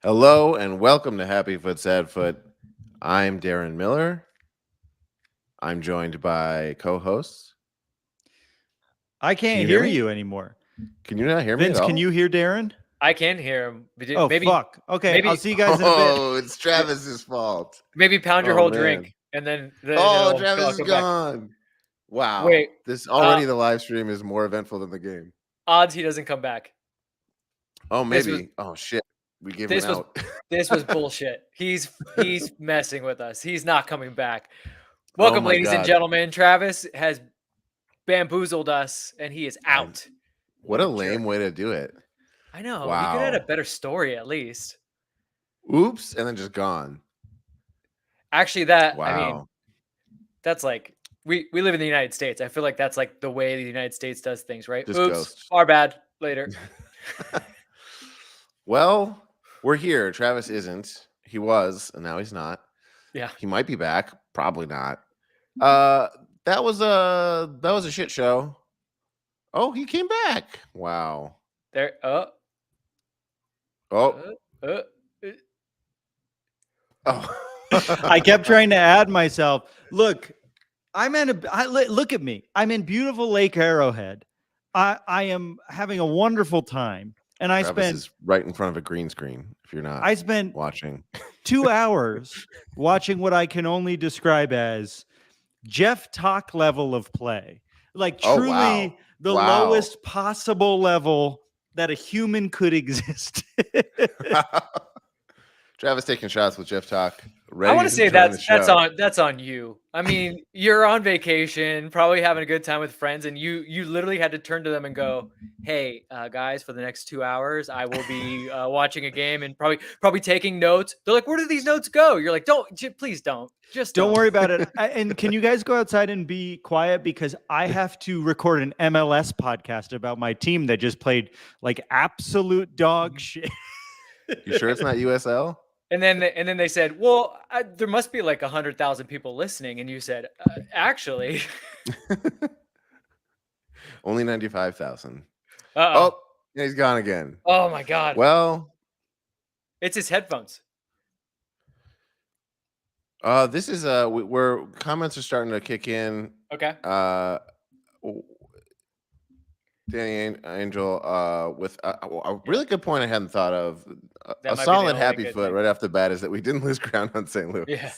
Hello and welcome to Happy Foot Sad Foot. I'm Darren Miller. I'm joined by co-hosts. I Can can't you hear hear me? you anymore. Can you not hear me Vince, at all? can you hear Darren? I can hear him. Oh, Maybe, fuck. Okay, I'll maybe, see you guys in a bit. Oh, it's Travis's fault. maybe pound your Oh whole man. drink and then Oh, it'll Travis is come back. gone. Wow. Wait, This already the live stream is more eventful than the game. odds he doesn't come back. Oh, This maybe. Oh shit. We gave This him was out. this was bullshit. He's messing with us. He's not coming back. Welcome, my ladies and God. gentlemen. Travis has bamboozled us, and he is out. What a lame way to do it. I know. Wow. He could have had a better story at least. Oops, and then just gone. Actually, I mean, Wow. that's like we live in the United States. I feel like that's like the way the United States does things, right? Just Oops, ghost. our bad. Later. Well, we're here. Travis isn't. He was, and now he's not. Yeah. He might be back. Probably not. That was a shit show. Oh, he came back. Wow. There. Oh. uh. Oh. I kept trying to add myself. Look, look at me. I'm in beautiful Lake Arrowhead. I am having a wonderful time. And I Travis spent is right in front of a green screen. If you're not, I spent watching 2 hours watching what I can only describe as Geoff Tock level of play. Like truly wow. the Wow. lowest possible level that a human could exist. Travis taking shots with Geoff Tock. I want to say that's on you. I mean, you're on vacation, probably having a good time with friends, and you literally had to turn to them and go, "Hey, guys, for the next 2 hours, I will be watching a game and probably taking notes." They're like, "Where do these notes go?" You're like, please don't. Just don't worry about it." And can you guys go outside and be quiet, because I have to record an MLS podcast about my team that just played like absolute dog shit. You sure it's not USL? And then they said, "Well, there must be like 100,000 people listening," and you said, "Actually, only 95,000." Uh-oh. Oh, he's gone again. Oh my God! Well, it's his headphones. This is where comments are starting to kick in. Okay. Danny Angel with a really good point I hadn't thought of. A That might be the solid only happy good foot thing. right off the bat is that we didn't lose ground on St. Louis. Yeah.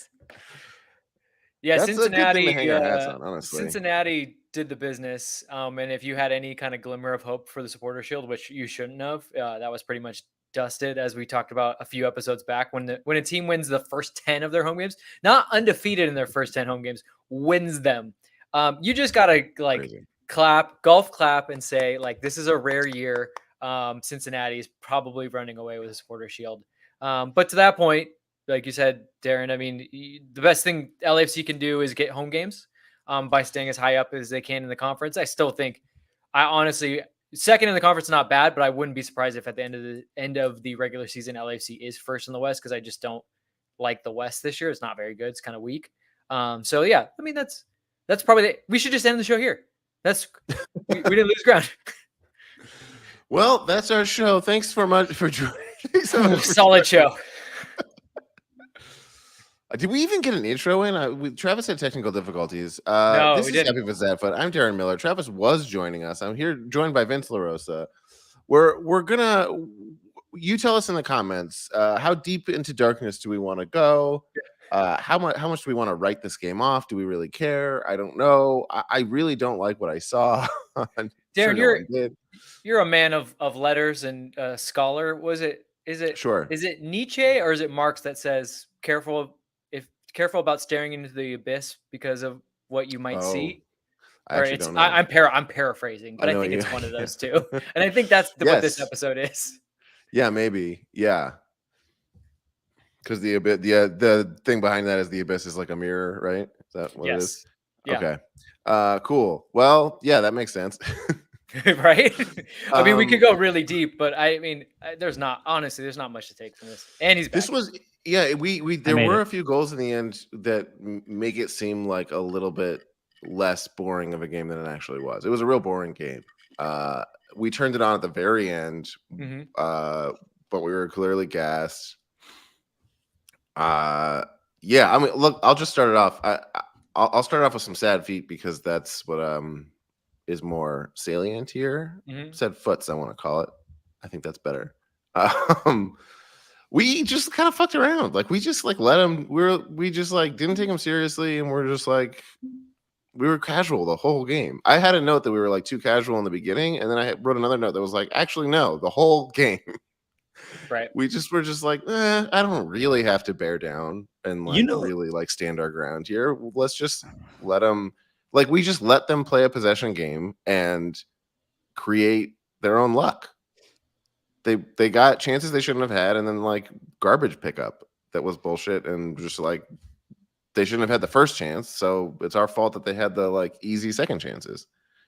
Yeah, That's a good thing Cincinnati. to hang our hats on, honestly. Cincinnati did the business, and if you had any kind of glimmer of hope for the Supporter Shield, which you shouldn't have, that was pretty much dusted, as we talked about a few episodes back. When a team wins the first 10 of their home games, not undefeated in their first 10 home games, wins them, you just gotta Crazy. golf clap, and say like, this is a rare year. Cincinnati is probably running away with the Supporter Shield. But to that point, like you said, Darren, I mean, the best thing LAFC can do is get home games by staying as high up as they can in the conference. I honestly, second in the conference is not bad, but I wouldn't be surprised if at the end of the regular season, LAFC is first in the West, because I just don't like the West this year. It's not very good. It's kind of weak. So yeah, I mean, that's probably we should just end the show here. We didn't lose ground. Well, that's our show. Thanks so much for joining. Solid show. Did we even get an intro in? Travis had technical difficulties. No, this we is didn't. Happy with Zadfoot. I'm Darren Miller. Travis was joining us. I'm here joined by Vince LaRosa. We're gonna. You tell us in the comments how deep into darkness do we want to go? How much do we want to write this game off? Do we really care? I don't know. I really don't like what I saw. Darren, you're a man of letters and a scholar. Is it Sure? Is it Nietzsche or is it Marx that says careful about staring into the abyss because of what you might see? I actually don't know. I'm paraphrasing, but I think it's one of those two, and I think that's what this episode is. Yeah, maybe. Yeah. Because the thing behind that is the abyss is like a mirror, right? Is that what it is? Yeah. Okay. Cool. Well, yeah, that makes sense. Right? I mean, we could go really deep, but I mean, there's not much to take from this. And he's back. This was there were a few goals in the end that make it seem like a little bit less boring of a game than it actually was. It was a real boring game. We turned it on at the very end. Mm-hmm. but we were clearly gassed. Yeah, I mean, look, I'll just start it off. I'll start off with some sad feet because that's what is more salient here. Sad foots, I want to call it. I think that's better. We just kind of fucked around. Like we just like let them. We just like didn't take them seriously, and we're just like we were casual the whole game. I had a note that we were like too casual in the beginning, and then I wrote another note that was like, actually no, the whole game. Right. We just were just like, I don't really have to bear down and like really like stand our ground here. Let's just let them. Like we just let them play a possession game and create their own luck. They got chances they shouldn't have had, and then like garbage pickup that was bullshit, and just like they shouldn't have had the first chance. So it's our fault that they had the like easy second chances.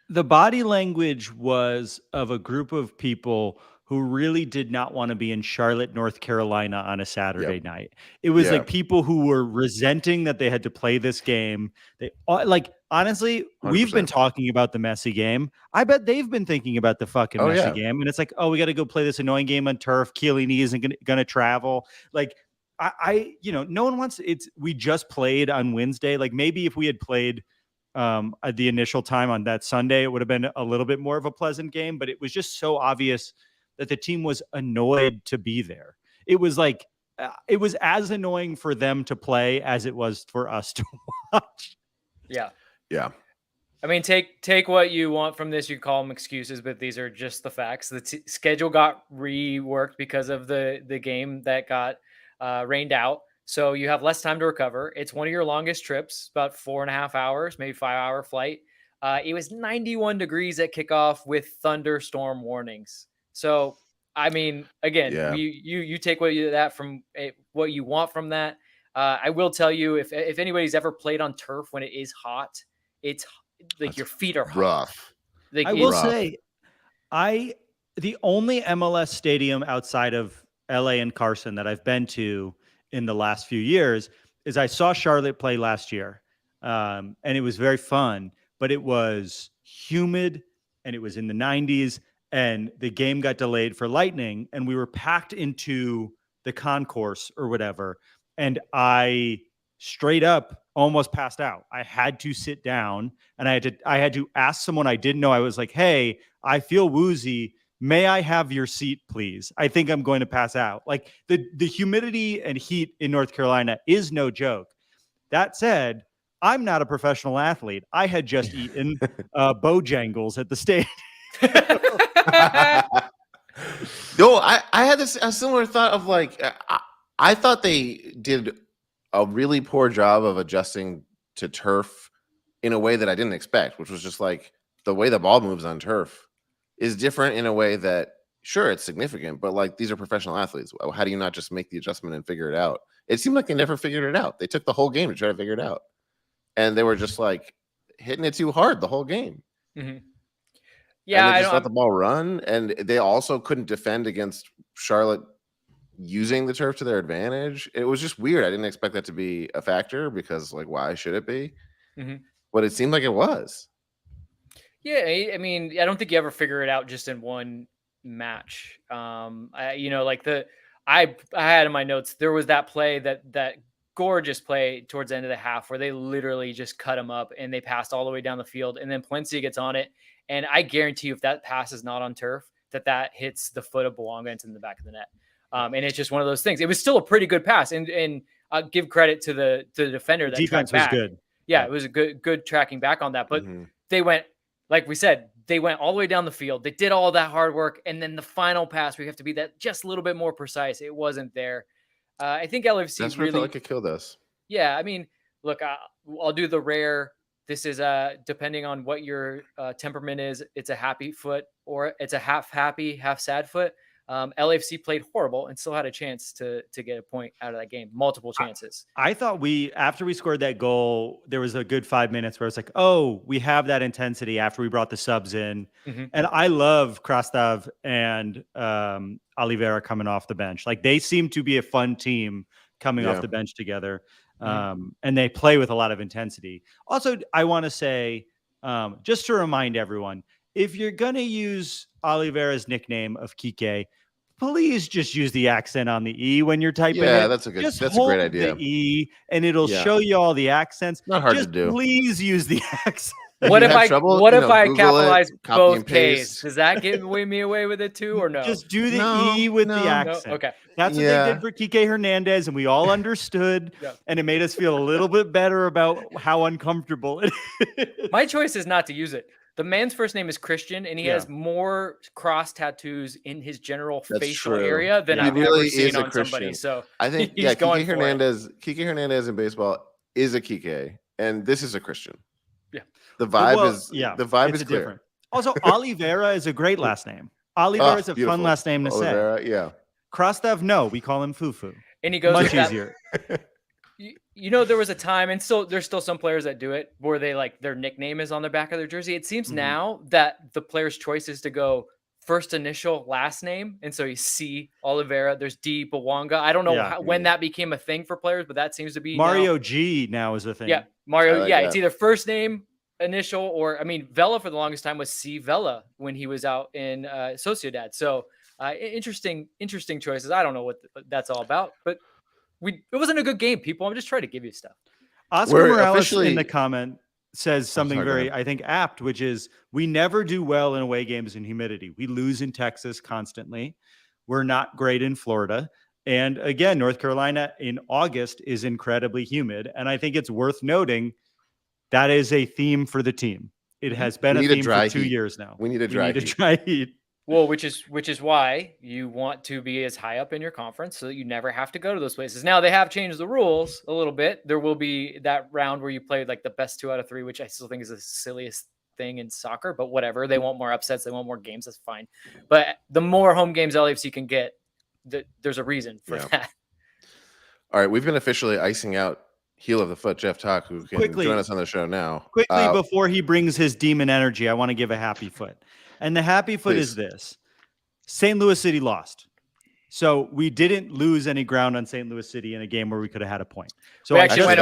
The body language was of a group of people who really did not want to be in Charlotte, North Carolina on a Saturday night. It was like people who were resenting that they had to play this game. They like, honestly, 100%. We've been talking about the messy game. I bet they've been thinking about the fucking messy game. And it's like, oh, we got to go play this annoying game on turf. Chiellini isn't going to travel. Like I, no one wants we just played on Wednesday. Like maybe if we had played at the initial time on that Sunday, it would have been a little bit more of a pleasant game, but it was just so obvious that the team was annoyed to be there. It was like, it was as annoying for them to play as it was for us to watch. Yeah. Yeah. I mean, take what you want from this. You call them excuses, but these are just the facts. The schedule got reworked because of the game that got rained out. So you have less time to recover. It's one of your longest trips, about 4.5 hours, maybe 5-hour flight. It was 91 degrees at kickoff with thunderstorm warnings. So, I mean, again, you take what you want from that. I will tell you, if anybody's ever played on turf when it is hot, it's like your feet are rough. Like, I will say, the only MLS stadium outside of LA and Carson that I've been to in the last few years is I saw Charlotte play last year, and it was very fun, but it was humid and it was in the 90s. And the game got delayed for lightning, and we were packed into the concourse or whatever. And I straight up almost passed out. I had to sit down, and I had to ask someone I didn't know. I was like, "Hey, I feel woozy. May I have your seat, please? I think I'm going to pass out." Like the humidity and heat in North Carolina is no joke. That said, I'm not a professional athlete. I had just eaten Bojangles at the state. No, I had a similar thought of like I thought they did a really poor job of adjusting to turf in a way that I didn't expect, which was just like the way the ball moves on turf is different in a way that sure it's significant, but like these are professional athletes. How do you not just make the adjustment and figure it out? It seemed like they never figured it out. They took the whole game to try to figure it out, and they were just like hitting it too hard the whole game. Mm-hmm. Yeah, and they just let the ball run, and they also couldn't defend against Charlotte using the turf to their advantage. It was just weird. I didn't expect that to be a factor because, like, why should it be? Mm-hmm. But it seemed like it was. Yeah, I mean, I don't think you ever figure it out just in one match. I had in my notes there was that play that gorgeous play towards the end of the half where they literally just cut him up and they passed all the way down the field, and then Palencia gets on it. And I guarantee you, if that pass is not on turf, that hits the foot of Bouanga into the back of the net. And it's just one of those things. It was still a pretty good pass, and I'll give credit to the defender. That defense was good. Yeah, it was a good tracking back on that. But they went, like we said, they went all the way down the field. They did all that hard work, and then the final pass, we have to be that just a little bit more precise. It wasn't there. I think LAFC that's really felt like it killed us. Yeah, I mean, look, I'll do the rare. This is depending on what your temperament is. It's a happy foot or it's a half happy, half sad foot. LAFC played horrible and still had a chance to get a point out of that game. Multiple chances. I thought after we scored that goal, there was a good 5 minutes where it's like, oh, we have that intensity after we brought the subs in. Mm-hmm. And I love Krastav and Oliveira coming off the bench. Like they seem to be a fun team coming off the bench together. And they play with a lot of intensity. Also, I want to say, just to remind everyone, if you're going to use Oliveira's nickname of Kike, please just use the accent on the E when you're typing Yeah, it. that's a Just great hold idea. the E and it'll Yeah. show you all the accents. Not hard Just to do. please use the accent. What if I trouble, what you if know, I Google it, capitalize copy both and K's? paste. Does that give me away with it too, or no? Just do the No, E with the no. No? accent. Okay. That's what they did for Kike Hernandez, and we all understood, Yeah. and it made us feel a little bit better about how uncomfortable it is. My choice is not to use it. The man's first name is Christian, and he Yeah. has more cross tattoos in his general That's facial true. area than Yeah. I've He really ever seen is a on somebody. Christian. So I think he's going for it. Kike Hernandez in baseball is a Kike, and this is a Christian. Yeah. The vibe Well, is yeah, the vibe it's is clear. different. Also, Oliveira is a great last name. Oliveira is a Beautiful. fun last name to Oliveira, yeah. say. Krastev, no, we call him Fufu. And he goes Much with that- easier. You know, there was a time, and there's still some players that do it where they like their nickname is on the back of their jersey. It seems now that the player's choice is to go first initial, last name, and so you see Oliveira. There's D Bawanga. I don't know Yeah. when that became a thing for players, but that seems to be Mario now. G now is a thing. Yeah, Mario. I like Yeah, that. it's either first name, initial, or I mean, Vela for the longest time was C Vela when he was out in Sociedad. So interesting choices. I don't know what that's all about, but it wasn't a good game, people. I'm just trying to give you stuff. Oscar We're Morales officially- in the comment says something sorry, go very, ahead. I think, apt, which is we never do well in away games in humidity. We lose in Texas constantly. We're not great in Florida. And again, North Carolina in August is incredibly humid. And I think it's worth noting that is a theme for the team. It has been We a need a theme dry for 2 heat. years now. We need a dry heat. dry heat. Well, which is why you want to be as high up in your conference so that you never have to go to those places. Now they have changed the rules a little bit. There will be that round where you play like the best 2 out of 3, which I still think is the silliest thing in soccer, but whatever. They want more upsets. They want more games. That's fine. But the more home games LAFC can get, there's a reason for that. All right, we've been officially icing out heel of the foot, Geoff Tock, who can Quickly. join us on the show now. Quickly, before he brings his demon energy, I want to give a happy foot. And the happy foot is this. St. Louis City lost. So we didn't lose any ground on St. Louis City in a game where we could have had a point. So We I actually Actually, went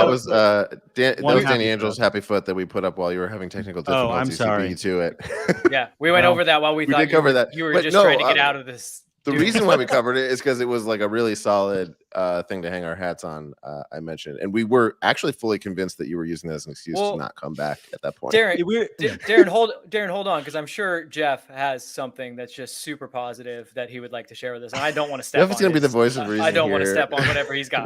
that was One Danny happy Angel's foot. happy foot that we put up while you were having technical Oh, I'm difficulties. He beat you sorry. to it. Yeah, we went Well, over that while we thought did cover that. you were But just no, trying to get out of this. The reason why we covered it is because it was like a really solid thing to hang our hats on. I mentioned, and we were actually fully convinced that you were using that as an excuse to not come back at that point. Darren, Yeah, Darren, hold on, because I'm sure Geoff has something that's just super positive that he would like to share with us, and I don't want to step. Geoff is on going to be the his- voice of reason. I don't want to here. step on whatever he's got.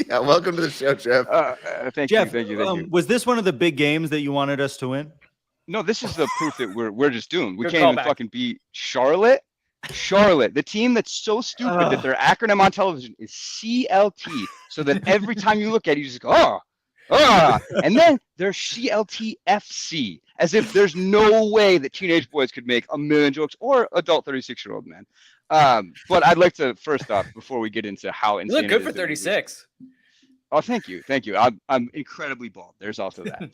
Welcome to the show, Geoff. Thank Jeff, you. was this one of the big games that you wanted us to win? No, this is the proof that we're just doomed. We Good can't even callback. fucking beat Charlotte. Charlotte, the team that's so stupid that their acronym on television is CLT, so that every time you look at it, you just go, and then there's CLTFC, as if there's no way that teenage boys could make a million jokes or adult 36-year-old men. But I'd like to first off, before we get into how You insane look it good is for that we lose- 36. Oh, thank you. I'm incredibly bald. There's also that.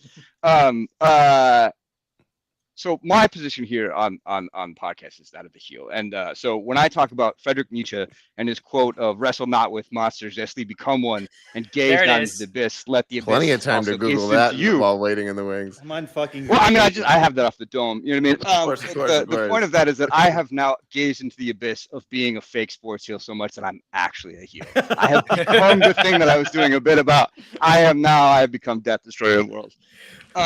So my position here on podcast is that of the heel. And so when I talk about Friedrich Nietzsche and his quote of "Wrestle not with monsters, lest ye become one, and gaze There it not is. into the abyss, let the abyss Plenty of time also to Google gaze that into you." while waiting in the wings. I'm on fucking. Well, I mean, I have that off the dome. You know what I mean? course, of The course. point of that is that I have now gazed into the abyss of being a fake sports heel so much that I'm actually a heel. I have become the thing that I was doing a bit about. I have become Death Destroyer of Worlds. So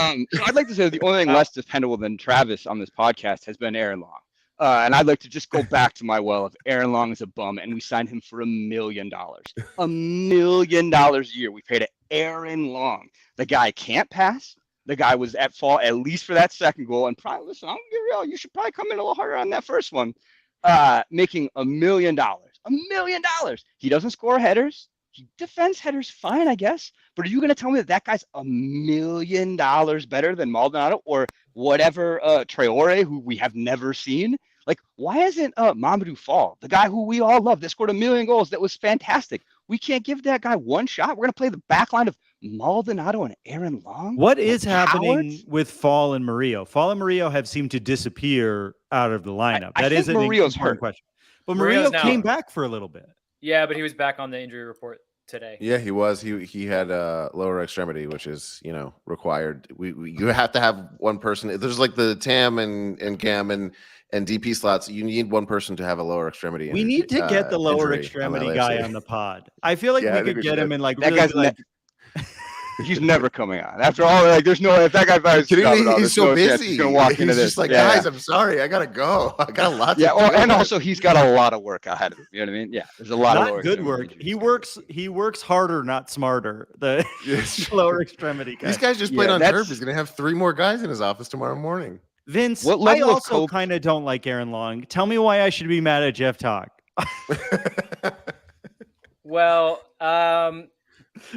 I'd like to say the only thing less dependable than Travis on this podcast has been Aaron Long. And I'd like to just go back to my well of Aaron Long is a bum, and we signed him for $1 million. $1 million a year. We paid Aaron Long. The guy can't pass. The guy was at fault at least for that second goal. And probably, listen, I'm gonna be real. You should probably come in a little harder on that first one. Making $1 million. $1 million. He doesn't score headers. He defends headers fine, I guess. But are you going to tell me that guy's $1 million better than Maldonado or whatever Traore, who we have never seen? Like, why isn't Mamadou Fall, the guy who we all love, that scored 1 million goals, that was fantastic? We can't give that guy one shot. We're going to play the back line of Maldonado and Aaron Long? What is happening Cowards? with Fall and Murillo? Fall and Murillo have seemed to disappear out of the lineup. I That is think an Murillo's important hurt. question. But Murillo's Murillo now- came back for a little bit. Yeah, but he was back on the injury report today. Yeah, he was. He had lower extremity, which is required. You have to have one person. There's like the TAM and GAM, and and DP slots, you need one person to have a lower extremity. We need to get the lower injury extremity on guy LAFC. on the pod. I feel like Yeah, I we think could we get him should. and like That really guy's be like, He's never coming on. After all, like, there's no, if that guy buys Kidding job me? at all, He's there's so no chance busy. he's gonna walk He's into this. just like, Yeah, guys, I'm sorry, I gotta go. I got a lot to yeah. do. And also, he's got a lot of work ahead of him. You know what I mean? Yeah, there's a lot of not lower good extremity work. injuries. He works harder, not smarter. The lower extremity guy. These guys just played Yeah, on that's- turf. He's gonna have 3 more guys in his office tomorrow morning. Vince, What I level of also cope- kind of don't like Aaron Long. Tell me why I should be mad at Geoff Tock. Well,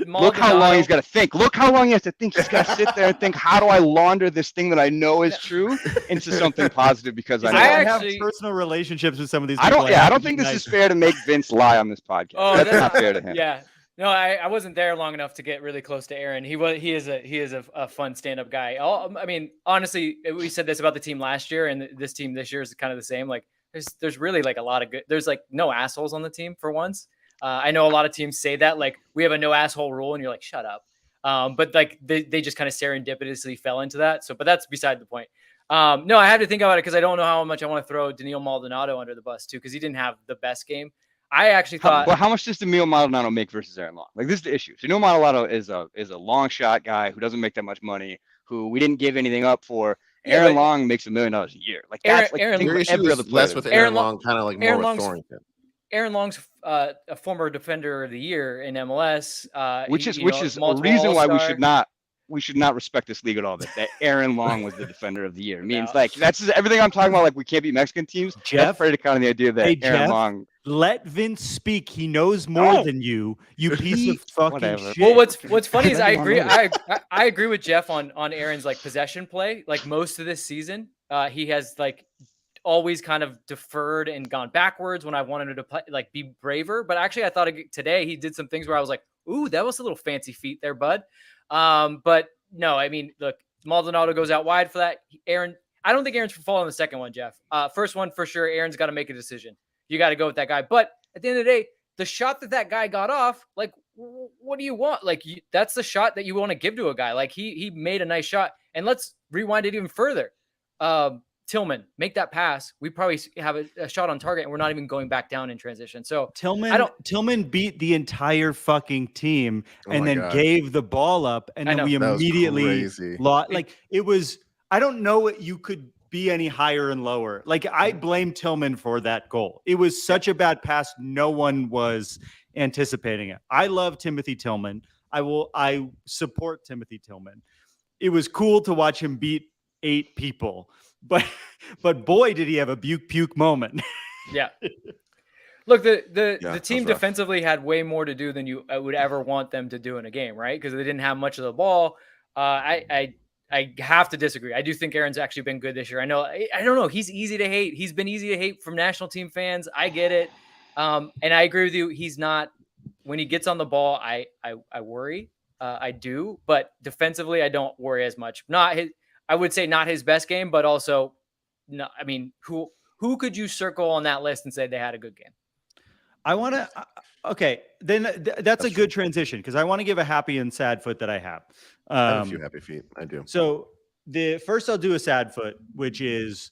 Look how long Maldonado- he's got to think. Look how long he has to think. He's got to sit there and think, how do I launder this thing that I know is true into something positive because I know. I I actually- have personal relationships with some of these I people. don't. Yeah, I have don't to think be this nice is fair to make Vince lie on this podcast. Oh, that's not fair to him. Yeah. No, I wasn't there long enough to get really close to Aaron. He is a fun stand-up guy. I mean, honestly, we said this about the team last year, and this team this year is kind of the same. Like, there's really like a lot of good. There's like no assholes on the team for once. I know a lot of teams say that, like, we have a no asshole rule, and you're like, shut up. But like they just kind of serendipitously fell into that. So, but that's beside the point. No, I had to think about it because I don't know how much I want to throw Daniil Maldonado under the bus too, because he didn't have the best game. I actually thought. But how much does Daniil Maldonado make versus Aaron Long? Like, this is the issue. Daniil Maldonado is a long shot guy who doesn't make that much money, who we didn't give anything up for. Yeah, Aaron but- Long makes $1 million a year. Like, Aaron- that's like Aaron- think Your about issue every is other player. less with Aaron Aaron Long- Long, kind of like Aaron more with Long's- Thornton. Aaron Long's a former defender of the year in MLS, which is a multiple reason why we All-Star. should not respect this league at all. That Aaron Long was the defender of the year. It means No. like that's just everything I'm talking about. Like, we can't beat Mexican teams. Jeff, That's kind of the idea that hey, Aaron Jeff, Long. let Vince speak. He knows more No. than you piece of fucking Whatever. shit. Well, what's funny is I Let agree. him I agree with Jeff on Aaron's like possession play. Like most of this season, he has like always kind of deferred and gone backwards when I wanted him to play, like be braver. But actually, I thought today he did some things where I was like, "Ooh, that was a little fancy feet there, bud." But no, I mean, look, Maldonado goes out wide for that. Aaron, I don't think Aaron's falling the second one, Jeff. First one for sure. Aaron's got to make a decision. You got to go with that guy. But at the end of the day, the shot that guy got off, like, what do you want? Like, that's the shot that you want to give to a guy. Like, he made a nice shot. And let's rewind it even further. Tillman, make that pass. We probably have a shot on target, and we're not even going back down in transition. So Tillman beat the entire fucking team Oh and my then God. gave the ball up, and I then know. we That was immediately crazy. lost. Like, it was. I don't know what you could be any higher and lower. Like, I blame Tillman for that goal. It was such a bad pass. No one was anticipating it. I love Timothy Tillman. I support Timothy Tillman. It was cool to watch him beat 8 people, but boy, did he have a puke moment. yeah. Look, the Yeah, team that's rough. defensively had way more to do than you would ever want them to do in a game, right? Because they didn't have much of the ball. I have to disagree. I do think Aaron's actually been good this year. I don't know. He's easy to hate. He's been easy to hate from national team fans. I get it. And I agree with you. He's not, when he gets on the ball, I worry. I do, but defensively, I don't worry as much. I would say not his best game, but also no. I mean, who could you circle on that list and say they had a good game? I want to. Okay, then that's a good transition because I want to give a happy and sad foot that I have. I have a few happy feet. I do. So the first I'll do a sad foot, which is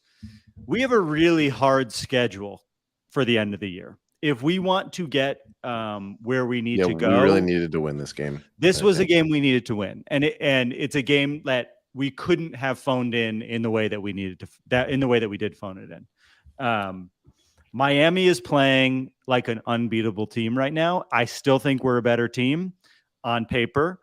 we have a really hard schedule for the end of the year. If we want to get where we need to go, we really needed to win this game. this was a game we needed to win, and it's a game that we couldn't have phoned in the way that we needed to, in the way that we did phone it in. Miami is playing like an unbeatable team right now. I still think we're a better team on paper.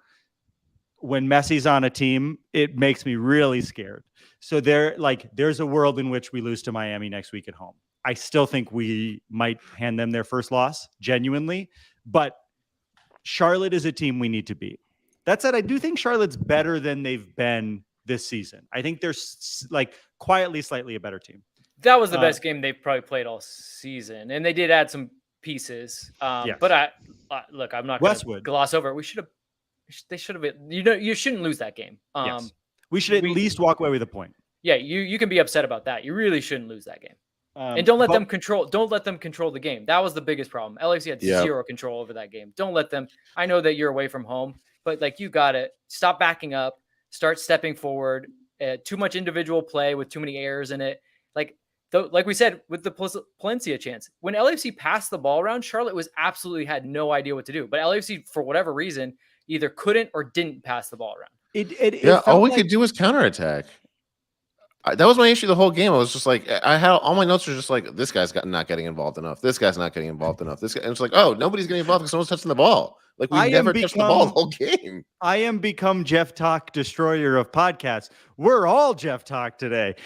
When Messi's on a team, it makes me really scared. So there's a world in which we lose to Miami next week at home. I still think we might hand them their first loss, genuinely. But Charlotte is a team we need to beat. That said, I do think Charlotte's better than they've been this season. I think they're like quietly slightly a better team. That was the best game they've probably played all season, and they did add some pieces. Yes. But look, I'm not going to Westwood. gloss over it. They should have been. You shouldn't lose that game. Yes. We should at least walk away with a point. Yeah, you can be upset about that. You really shouldn't lose that game. And don't let them control. Don't let them control the game. That was the biggest problem. LAFC had zero control over that game. Don't let them. I know that you're away from home, but like you got to stop backing up, start stepping forward. Too much individual play with too many errors in it. Like though, like we said, with the Palencia chance, when LAFC passed the ball around, Charlotte absolutely had no idea what to do. But LAFC, for whatever reason, either couldn't or didn't pass the ball around. All we could do was counterattack. That was my issue the whole game. I was just like, I had all my notes were just like, this guy's not getting involved enough. This guy's not getting involved enough. This guy, and it's like, oh, nobody's getting involved because someone's touching the ball. Like we never touched the ball the whole game. I am become Geoff Tock, destroyer of podcasts. We're all Geoff Tock today.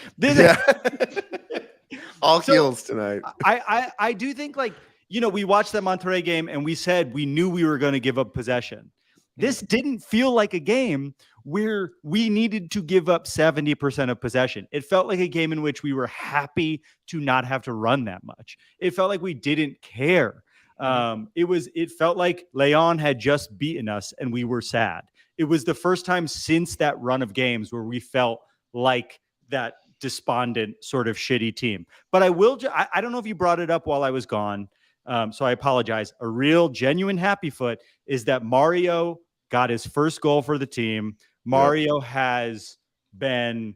All heels tonight. I do think, like, we watched that Monterrey game and we said we knew we were going to give up possession. This didn't feel like a game where we needed to give up 70% of possession. It felt like a game in which we were happy to not have to run that much. It felt like we didn't care. It felt like Leon had just beaten us and we were sad. It was the first time since that run of games where we felt like that despondent sort of shitty team. But I don't know if you brought it up while I was gone. So I apologize. A real genuine happy foot is that Mario got his first goal for the team. Mario has been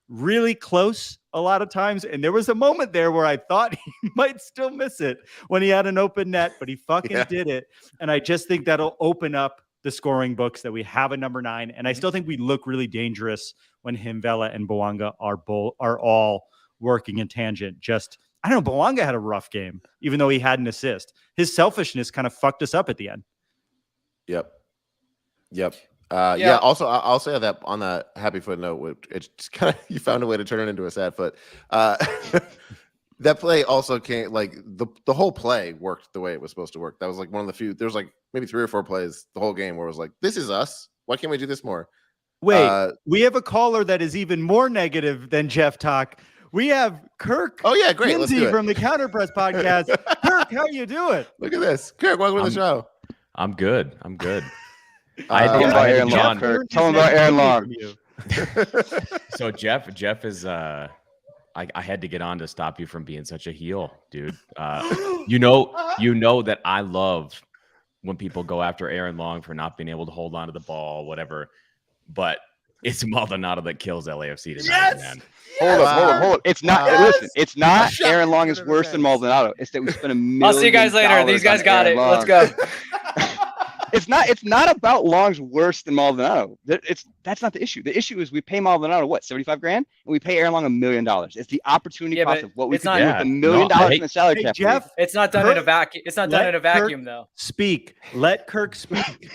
really close a lot of times. And there was a moment there where I thought he might still miss it when he had an open net, but he fucking did it. And I just think that'll open up the scoring books that we have a number 9. And I still think we look really dangerous when Vela and Bouanga are all working in tangent. I don't know. Bouanga had a rough game, even though he had an assist. His selfishness kind of fucked us up at the end. Yep. Also, I'll say that on that happy foot note, it's kind of, you found a way to turn it into a sad foot. That play also came, like the whole play worked the way it was supposed to work. That was like one of the few. There was like maybe 3 or 4 plays the whole game where it was like, this is us. Why can't we do this more? Wait, we have a caller that is even more negative than Geoff Tock. We have Kirk. Oh yeah, great. Kinsey from the Counter Press podcast. Kirk, how you doing? Look at this, Kirk. Welcome to the show. I'm good. Tell him about Aaron Long. Kirk. Tell him about Aaron Long. So Geoff is I had to get on to stop you from being such a heel, dude. You know that I love when people go after Aaron Long for not being able to hold on to the ball, whatever. But it's Maldonado that kills LAFC tonight, man. Hold up. It's not. Listen, it's not Aaron Long is worse than Maldonado. It's that we spent $1 million. I'll see you guys later. These guys got it. Let's go. It's not about Long's worse than Maldonado. That's not the issue. The issue is we pay Maldonado what, $75,000, and we pay Aaron Long $1 million. It's the opportunity cost of what we could do with $1 million in the salary cap. Jeff, it's not done in a vacuum. It's not done in a vacuum, though. Let Kirk speak.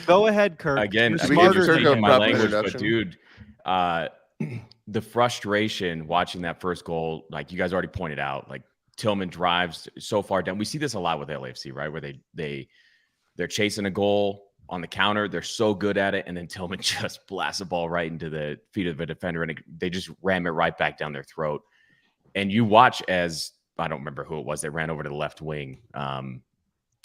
Go ahead, Kirk. Again, Kirk my language, but dude, the frustration watching that first goal, like you guys already pointed out, like Tillman drives so far down. We see this a lot with LAFC, right? Where they're chasing a goal on the counter. They're so good at it. And then Tillman just blasts the ball right into the feet of a defender. And they just ram it right back down their throat. And you watch as, I don't remember who it was that ran over to the left wing.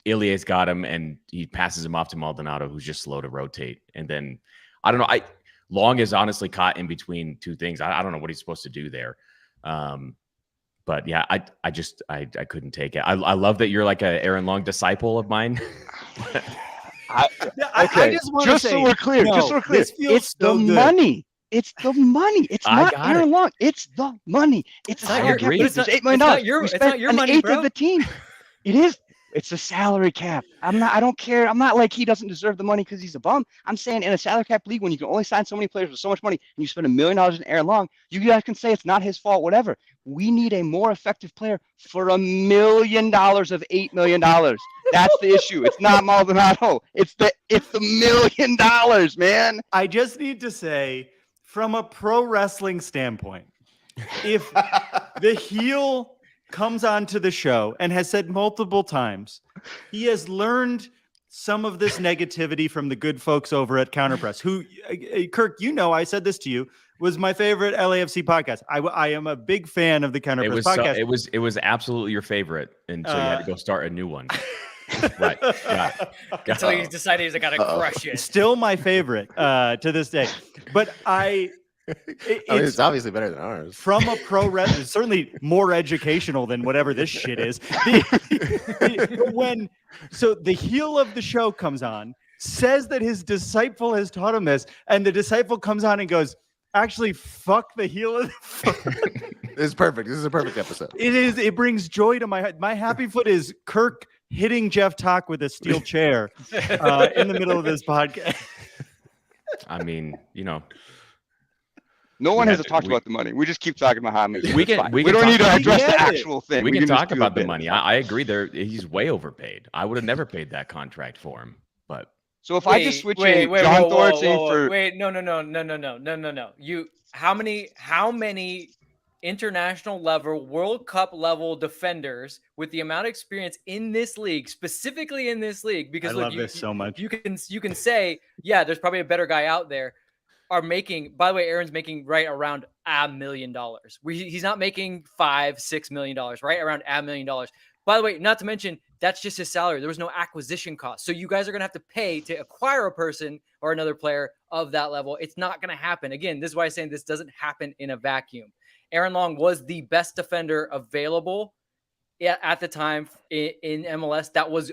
Ilie's got him and he passes him off to Maldonado, who's just slow to rotate. And then, I don't know. Long is honestly caught in between two things. I don't know what he's supposed to do there. But yeah, I couldn't take it. I love that you're like a Aaron Long disciple of mine. Okay, so we're clear. It's the money. It's the money. It's not Aaron Long. It's the money. It's a salary cap. It's $8 million. We spent an eighth of the team. It is. It's a salary cap. I don't care. I'm not like he doesn't deserve the money because he's a bum. I'm saying in a salary cap league, when you can only sign so many players with so much money and you spend $1 million in Aaron Long, you guys can say it's not his fault, whatever. We need a more effective player for $1 million of $8 million. That's the issue. It's not Maldonado. It's the $1 million, man. I just need to say, from a pro wrestling standpoint, if the heel comes onto the show and has said multiple times he has learned some of this negativity from the good folks over at Counterpress, who, Kirk, I said this to you, was my favorite LAFC podcast. I am a big fan of the Counterpress podcast. It was absolutely your favorite, and so you had to go start a new one. Right. Until he decided he's got to crush it. Still my favorite to this day. But it's obviously better than ours. From a pro wrestler, certainly more educational than whatever this shit is. So the heel of the show comes on, says that his disciple has taught him this, and the disciple comes on and goes, actually fuck the heel of the It's perfect. This is a perfect episode. It is. It brings joy to my heart. My happy foot is Kirk hitting Geoff Tock with a steel chair in the middle of this podcast. I mean, No one We has had- talked we- about the money. We just keep talking about how much. We can We don't talk- need to we address get the it. actual thing. we can just talk do about a the bit. money. I agree. He's way overpaid. I would have never paid that contract for him. But So if I just switch in wait, John whoa, Thornton whoa, for wait, no. How many international level, World Cup level defenders with the amount of experience in this league, specifically in this league? Because I look, love this so much. You can say, yeah, there's probably a better guy out there. Are making, by the way, Aaron's making right around $1 million. He's not making $5-6 million, right around $1 million. By the way, not to mention that's just his salary. There was no acquisition cost, so you guys are going to have to pay to acquire a person or another player of that level. It's not going to happen. Again, this is why I'm saying this doesn't happen in a vacuum. Aaron Long was the best defender available at the time in MLS that was,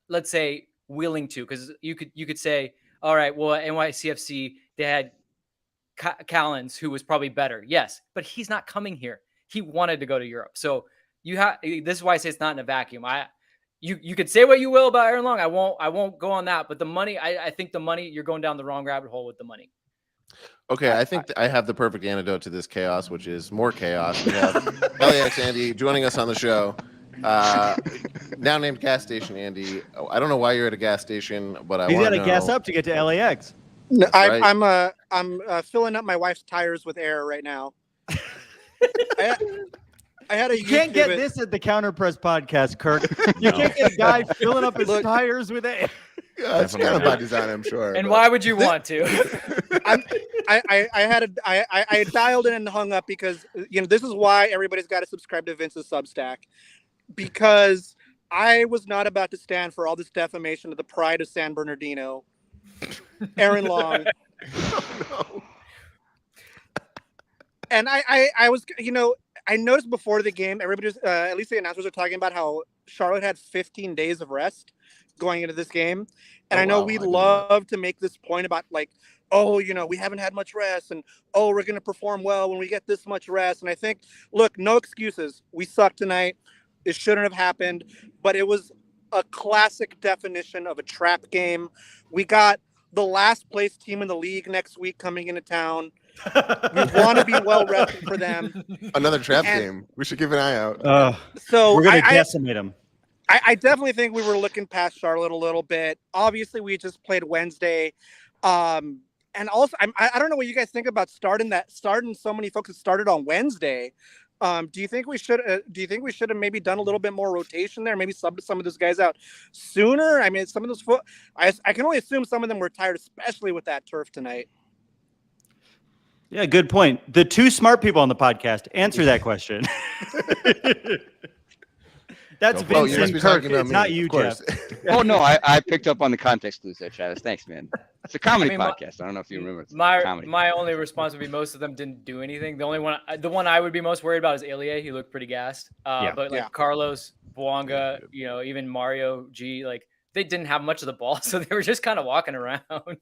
let's say, willing to, because you could say, all right, well, NYCFC, they had Callens, who was probably better. Yes, but he's not coming here. He wanted to go to Europe. So this is why I say it's not in a vacuum. You could say what you will about Aaron Long. I won't go on that. But the money, I think the money, you're going down the wrong rabbit hole with the money. Okay, I think I have the perfect antidote to this chaos, which is more chaos. We have LAX Andy joining us on the show. Now named Gas Station Andy. Oh, I don't know why you're at a gas station, but He's want got to to gas up to get to LAX. No, right. I'm filling up my wife's tires with air right now. I had a You can't get YouTube- this at the Counter Press podcast, Kirk. You can't get a guy filling up his Look- tires with air. Yeah, it's kind of by design, I'm sure. And but- why would you want to? I dialed in and hung up because this is why everybody's got to subscribe to Vince's Substack, because I was not about to stand for all this defamation of the pride of San Bernardino, Aaron Long. No. And I was, I noticed before the game, everybody's, at least the announcers are talking about how Charlotte had 15 days of rest going into this game. And Oh, I know wow. we I didn't know love to make this point about like, oh, we haven't had much rest, and oh, we're going to perform well when we get this much rest. And I think, look, no excuses. We sucked tonight. It shouldn't have happened, but it was a classic definition of a trap game. We got the last place team in the league next week coming into town. We want to be well rested for them. Another trap And- game. We should give an eye out. So We're going to I decimate him. definitely think we were looking past Charlotte a little bit. Obviously, we just played Wednesday. And also, I don't know what you guys think about starting so many folks that started on Wednesday. Do you think we should have maybe done a little bit more rotation there? Maybe subbed some of those guys out sooner. I mean, some of those I can only assume some of them were tired, especially with that turf tonight. Yeah, good point. The two smart people on the podcast answer that question. That's Go for it. Oh, Vince you must and be Kirk. talking about It's me. not of you, course. Jeff. Oh no, I picked up on the context clues there, Travis. Thanks, man. It's a comedy I mean, podcast. I don't know if you remember. It's comedy. My only response would be most of them didn't do anything. The one I would be most worried about is Elie. He looked pretty gassed. But like Yeah. Carlos, Bouanga, even Mario G, like they didn't have much of the ball, so they were just kind of walking around. But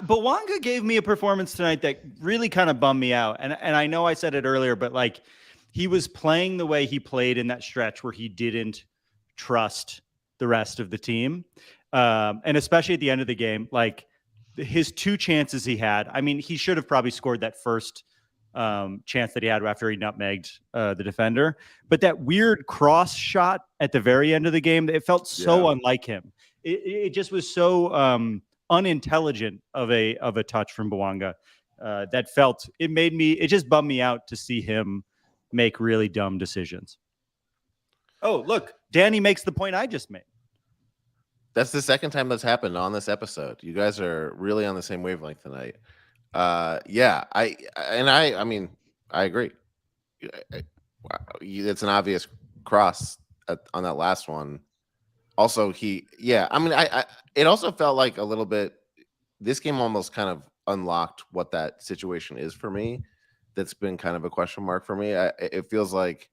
Wanga gave me a performance tonight that really kind of bummed me out. And I know I said it earlier, but like he was playing the way he played in that stretch where he didn't trust the rest of the team. And especially at the end of the game, like his two chances he had, I mean, he should have probably scored that first chance that he had after he nutmegged the defender. But that weird cross shot at the very end of the game, it felt so unlike him. It just was so unintelligent of a touch from Bouanga. It just bummed me out to see him make really dumb decisions. Oh, look, Danny makes the point I just made. That's the second time that's happened on this episode. You guys are really on the same wavelength tonight. I agree. It's an obvious cross on that last one. Also, it also felt like a little bit, this game almost kind of unlocked what that situation is for me. That's been kind of a question mark for me. It feels like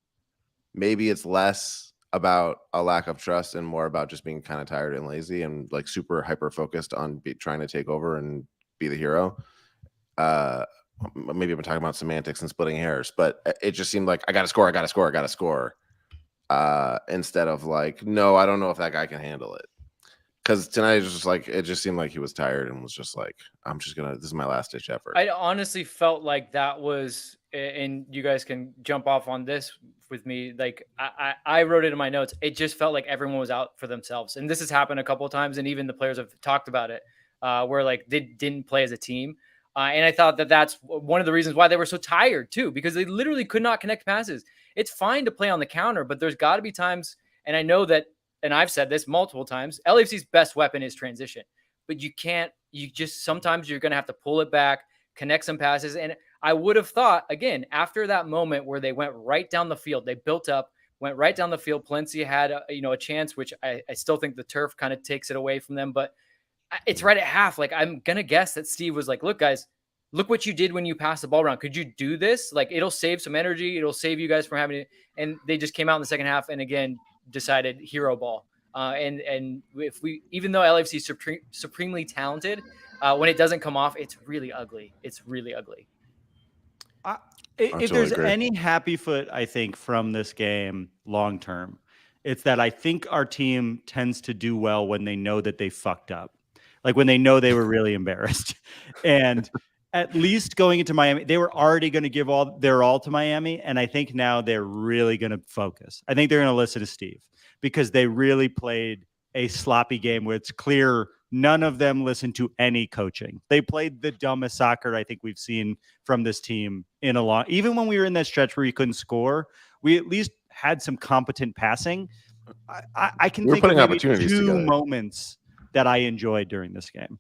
maybe it's less about a lack of trust and more about just being kind of tired and lazy and like super hyper focused on trying to take over and be the hero. maybe I'm talking about semantics and splitting hairs, but it just seemed like I got to score. Instead of like, no, I don't know if that guy can handle it. Because tonight it was just like, it just seemed like he was tired and was just like, this is my last ditch effort. I honestly felt like that was, and you guys can jump off on this with me. Like I wrote it in my notes. It just felt like everyone was out for themselves. And this has happened a couple of times. And even the players have talked about it, where like they didn't play as a team. And I thought that that's one of the reasons why they were so tired too, because they literally could not connect passes. It's fine to play on the counter, but there's got to be times, and I know that, and I've said this multiple times, LAFC's best weapon is transition, but sometimes you're going to have to pull it back, connect some passes. And I would have thought, again, after that moment where they went right down the field, they built up, went right down the field. Palencia had a chance, which I still think the turf kind of takes it away from them, but it's right at half. Like, I'm going to guess that Steve was like, look, guys, look what you did when you passed the ball around. Could you do this? Like, it'll save some energy. It'll save you guys from having to, and they just came out in the second half and again, decided hero ball. And even though LAFC is supremely talented, when it doesn't come off, it's really ugly. It's really ugly. If there's any happy foot, I think, from this game long term, it's that I think our team tends to do well when they know that they fucked up, like when they know they were really embarrassed. And at least going into Miami, they were already going to give their all to Miami. And I think now they're really going to focus. I think they're going to listen to Steve because they really played a sloppy game where it's clear none of them listened to any coaching. They played the dumbest soccer I think we've seen from this team in a long, even when we were in that stretch where we couldn't score, we at least had some competent passing. I can think of maybe two moments that I enjoyed during this game.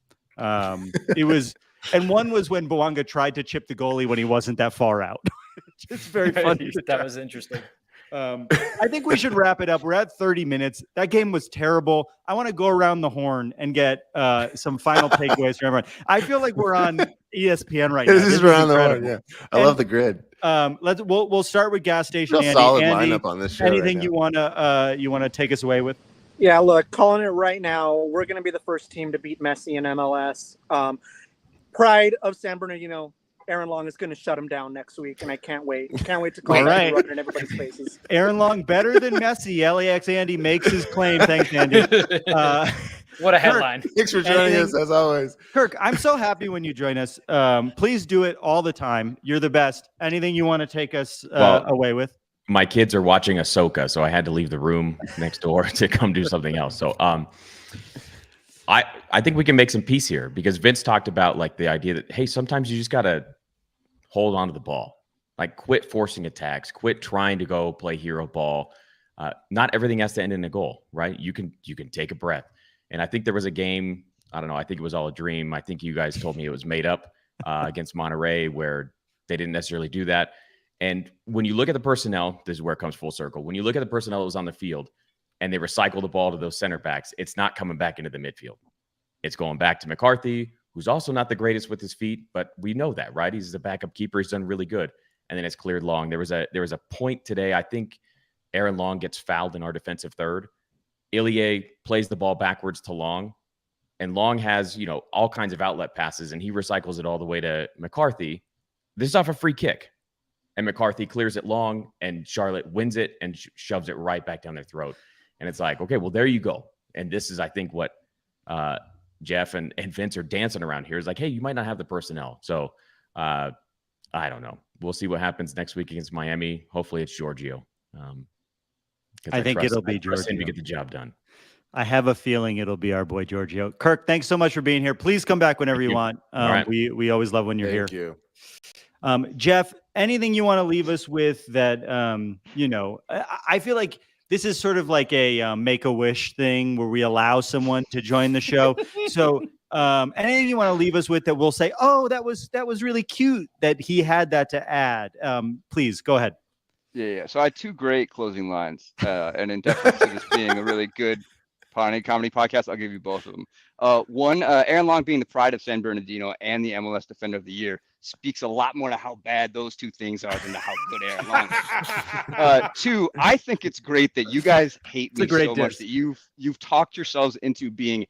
It was, and one was when Bouanga tried to chip the goalie when he wasn't that far out. It's very funny. That was interesting. I think we should wrap it up. We're at 30 minutes. That game was terrible. I want to go around the horn and get some final takeaways from everyone. I feel like we're on ESPN right now. This is around the horn. Yeah, I love the grid. We'll start with gas station. Real Andy. solid Andy, lineup on this show. Anything right you wanna take us away with? Yeah, look, calling it right now. We're going to be the first team to beat Messi in MLS. Pride of San Bernardino. Aaron Long is going to shut him down next week, and I can't wait. Can't wait to call it in everybody's faces. Aaron Long better than Messi. LAX Andy makes his claim. Thanks, Andy. What a headline. Kirk, thanks for joining us, as always. Kirk, I'm so happy when you join us. Please do it all the time. You're the best. Anything you want to take us away with? My kids are watching Ahsoka, so I had to leave the room next door to come do something else. So I think we can make some peace here because Vince talked about like the idea that, hey, sometimes you just got to hold on to the ball. Like quit forcing attacks, quit trying to go play hero ball. Not everything has to end in a goal, right? You can take a breath. And I think there was a game, I don't know, I think it was all a dream. I think you guys told me it was made up against Monterrey where they didn't necessarily do that. And when you look at the personnel, this is where it comes full circle. When you look at the personnel that was on the field and they recycle the ball to those center backs, it's not coming back into the midfield. It's going back to McCarthy, who's also not the greatest with his feet, but we know that, right? He's a backup keeper. He's done really good. And then it's cleared Long. There was a point today. I think Aaron Long gets fouled in our defensive third. Ilie plays the ball backwards to Long, and Long has, all kinds of outlet passes, and he recycles it all the way to McCarthy. This is off a free kick. And McCarthy clears it long, and Charlotte wins it and shoves it right back down their throat. And it's like, okay, well, there you go. And this is, I think, what Geoff and Vince are dancing around here is like, hey, you might not have the personnel. So I don't know. We'll see what happens next week against Miami. Hopefully it's Giorgio. I think it'll be Giorgio to get the job done. I have a feeling it'll be our boy Giorgio. Kirk, thanks so much for being here. Please come back whenever you want. Right. We always love when you're here. Thank you. Geoff, anything you want to leave us with that, I feel like this is sort of like a Make-A-Wish thing where we allow someone to join the show. So anything you want to leave us with that we'll say, oh, that was really cute that he had that to add. Please go ahead. Yeah. So I had two great closing lines, and in deference to this being a really good comedy podcast, I'll give you both of them. One, Aaron Long being the pride of San Bernardino and the MLS Defender of the Year speaks a lot more to how bad those two things are than to how good Aaron Long is. Two, I think it's great that you guys hate me so much that you've talked yourselves into being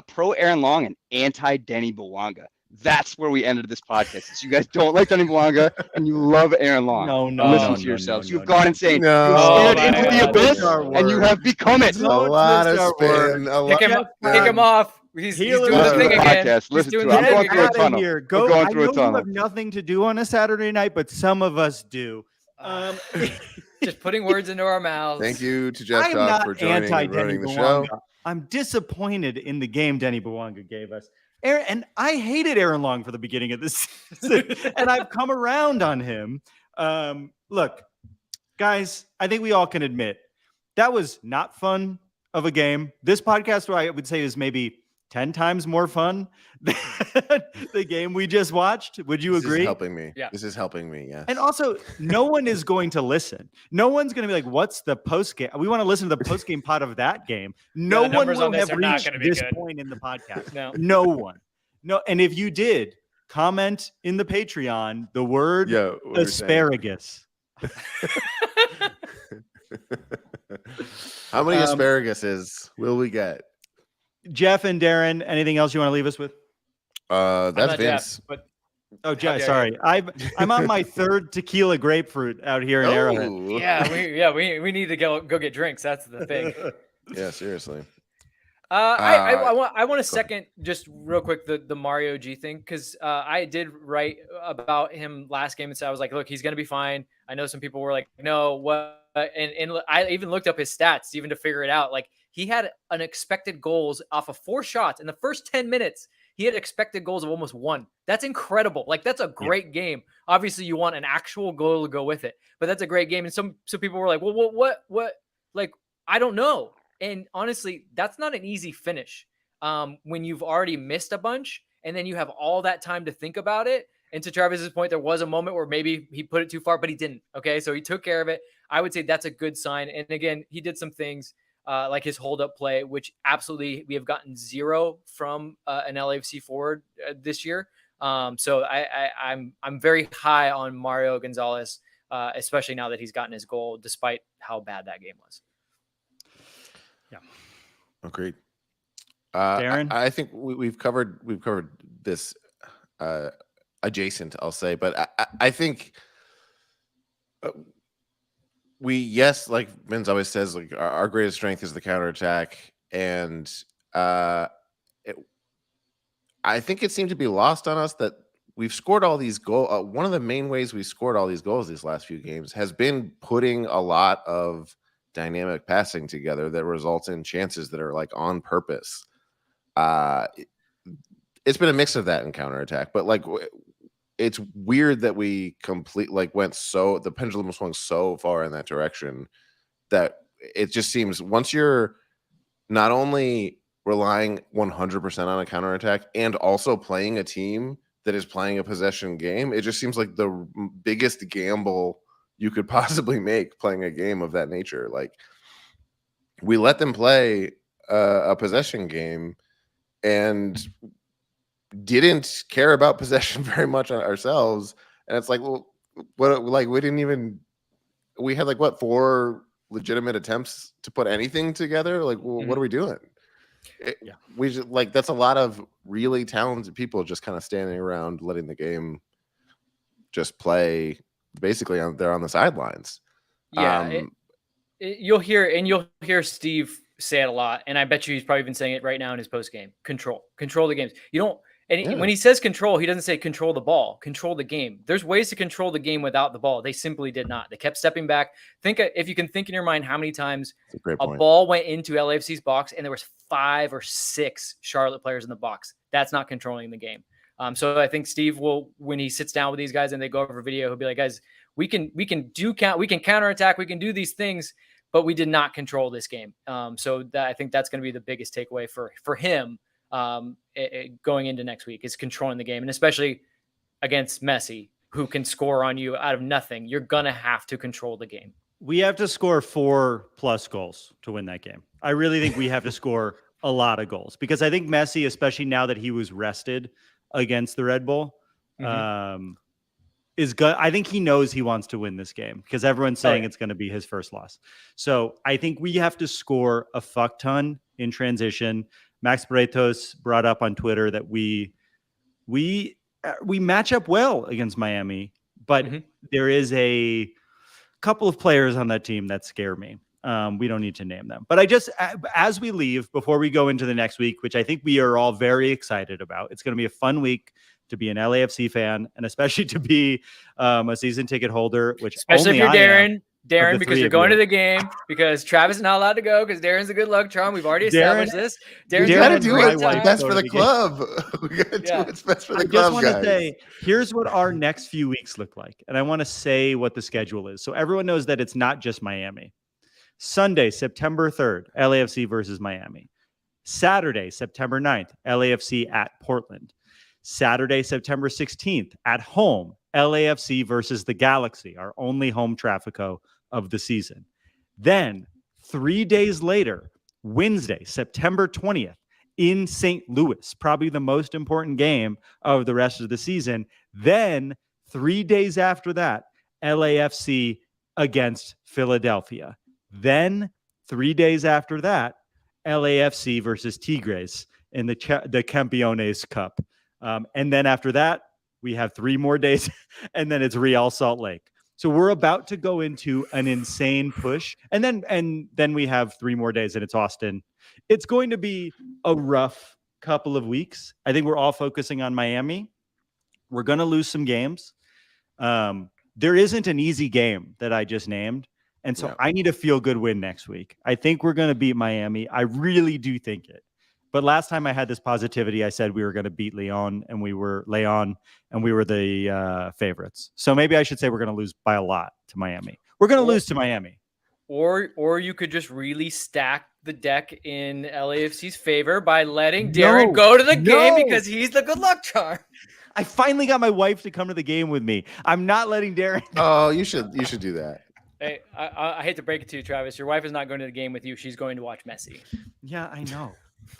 pro Aaron Long and anti Denny Bouanga. That's where we ended this podcast. So you guys don't like Danny Bouanga and you love Aaron Long. Listen to yourselves. You've gone insane. No. You've stared Oh, into my the God. abyss Our and you word. have become it. It's a lot of spin. Kick him off. He's Healer doing the of thing the again. podcast. He's Listen doing to it. the I'm going thing through a again. tunnel. Here. We're Go. going I through a know you tunnel. have nothing to do on a Saturday night, but some of us do. Just putting words into our mouths. Thank you to Geoff I'm Tock not for joining and anti-Denny running the show. Bouanga. I'm disappointed in the game Denny Bouanga gave us. Aaron, and I hated Aaron Long for the beginning of this season, and I've come around on him. Look, guys, I think we all can admit that was not fun of a game. This podcast, I would say, is maybe 10 times more fun than the game we just watched. Would you This agree? is helping me. Yeah. This is helping me. Yes. And also, no one is going to listen. No one's going to be like, what's the post game? We want to listen to the post game pod of that game. No the one numbers will on this have are not reached gonna be this good. point in the podcast. No. No one. No. And if you did, comment in the Patreon the word Yeah, what we're saying. asparagus. How many asparaguses will we get? Jeff and Darren, anything else you want to leave us with? That's I'm not Vince. Jeff, but Oh, Jeff, dare sorry. I'm on my third tequila grapefruit out here in Arrowhead. Oh. we need to go get drinks. That's the thing. Yeah, seriously. I want to second just real quick the Mario G thing because I did write about him last game and said I was like, look, he's gonna be fine. I know some people were like, no, what? And I even looked up his stats even to figure it out. Like he had unexpected goals off of 4 shots in the first 10 minutes. He had expected goals of almost 1. That's incredible. Like that's a great game. Obviously, you want an actual goal to go with it, but that's a great game. And some people were like, well, what? Like I don't know. And honestly, that's not an easy finish when you've already missed a bunch and then you have all that time to think about it. And to Travis's point, there was a moment where maybe he put it too far, but he didn't. Okay, so he took care of it. I would say that's a good sign. And again, he did some things like his hold-up play, which absolutely we have gotten 0 from an LAFC forward this year. So I'm very high on Mario Gonzalez, especially now that he's gotten his goal, despite how bad that game was. Yeah. Agreed. Darren? I think we've covered this adjacent, I'll say, but I think like Vince always says, like our greatest strength is the counterattack, and I think it seemed to be lost on us that we've scored all these goals. One of the main ways we scored all these goals these last few games has been putting a lot of dynamic passing together that results in chances that are like on purpose. It's been a mix of that and counterattack, but like it's weird that we the pendulum swung so far in that direction that it just seems once you're not only relying 100% on a counterattack and also playing a team that is playing a possession game, it just seems like the biggest gamble you could possibly make playing a game of that nature. Like we let them play a possession game and didn't care about possession very much ourselves. And it's like, well, what? Like we had 4 legitimate attempts to put anything together. Like, well, what are we doing? We just that's a lot of really talented people just kind of standing around letting the game just play. Basically, they're on the sidelines. Yeah, you'll hear Steve say it a lot, and I bet you he's probably been saying it right now in his post game. Control the games. You don't. And when he says control, he doesn't say control the ball. Control the game. There's ways to control the game without the ball. They simply did not. They kept stepping back. If you can think in your mind how many times a ball went into LAFC's box and there was 5 or 6 Charlotte players in the box. That's not controlling the game. So I think Steve will, when he sits down with these guys and they go over video, he'll be like, guys, we can counterattack, we can do these things, but we did not control this game. So I think that's going to be the biggest takeaway for him going into next week is controlling the game, and especially against Messi, who can score on you out of nothing. You're going to have to control the game. We have to score 4+ goals to win that game. I really think we have to score a lot of goals because I think Messi, especially now that he was rested against the Red Bull, is good. I think he knows he wants to win this game because everyone's saying it's going to be his first loss. So I think we have to score a fuck ton in transition. Max Bretos brought up on Twitter that we we match up well against Miami, but there is a couple of players on that team that scare me. We don't need to name them, but as we leave, before we go into the next week, which I think we are all very excited about, it's going to be a fun week to be an LAFC fan, and especially to be a season ticket holder, which especially if you're Darren, because you're going you. to the game, because Travis is not allowed to go because Darren's a good luck charm. We've already established this. We got to do what's best for the club. We got to do what's best for the club, guys. I just want to say, here's what our next few weeks look like. And I want to say what the schedule is, so everyone knows that it's not just Miami. Sunday, September 3rd, LAFC versus Miami. Saturday, September 9th, LAFC at Portland. Saturday, September 16th, at home, LAFC versus the Galaxy, our only home Trafico of the season. Then 3 days later, Wednesday, September 20th, in St. Louis, probably the most important game of the rest of the season. Then 3 days after that, LAFC against Philadelphia. Then 3 days after that, LAFC versus Tigres in the Campeones Cup. And then after that, we have 3 more days, and then it's Real Salt Lake. So we're about to go into an insane push, and then we have 3 more days, and it's Austin. It's going to be a rough couple of weeks. I think we're all focusing on Miami. We're going to lose some games. There isn't an easy game that I just named, and so I need a feel-good win next week. I think we're going to beat Miami. I really do think it. But last time I had this positivity, I said we were going to beat Leon, and we were the favorites. So maybe I should say we're going to lose by a lot to Miami. We're going to lose to Miami. Or you could just really stack the deck in LAFC's favor by letting Darren go to the game because he's the good luck charm. I finally got my wife to come to the game with me. I'm not letting Darren. Oh, you should do that. Hey, I hate to break it to you, Travis. Your wife is not going to the game with you. She's going to watch Messi. Yeah, I know.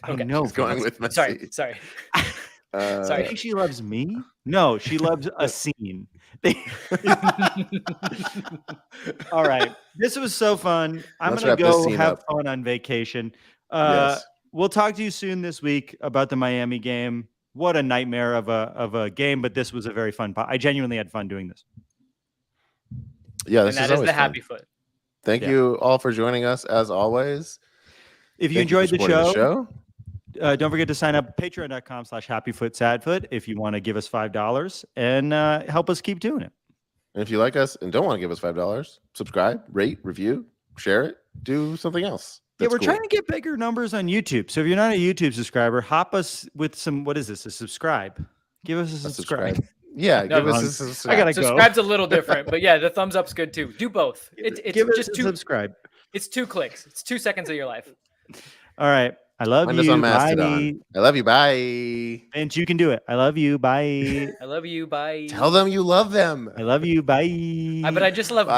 Okay. I know. She's going with Messi. Sorry. I think she loves me. No, she loves a scene. All right. This was so fun. I'm going to go have fun on vacation. Yes. We'll talk to you soon this week about the Miami game. What a nightmare of a game, but this was a very fun I genuinely had fun doing this. Yeah, this is always the fun. happy foot. Thank you all for joining us as always. If you enjoyed the show, don't forget to sign up patreon.com/happyfootsadfoot if you want to give us $5 and help us keep doing it. And if you like us and don't want to give us $5, subscribe, rate, review, share it, do something else. We're trying to get bigger numbers on YouTube. So if you're not a YouTube subscriber, hop us with some, what is this? A subscribe. Give us a subscribe. Yeah, give us a subscribe. I gotta go. Subscribe's a little different, but yeah, the thumbs up's good too. Do both. It's just 2 subscribe. It's 2 clicks. It's 2 seconds of your life. All right. I love Find us you. on Mastodon. Bye. I love you. Bye. And you can do it. I love you. Bye. I love you. Bye. Tell them you love them. I love you. Bye. But I just love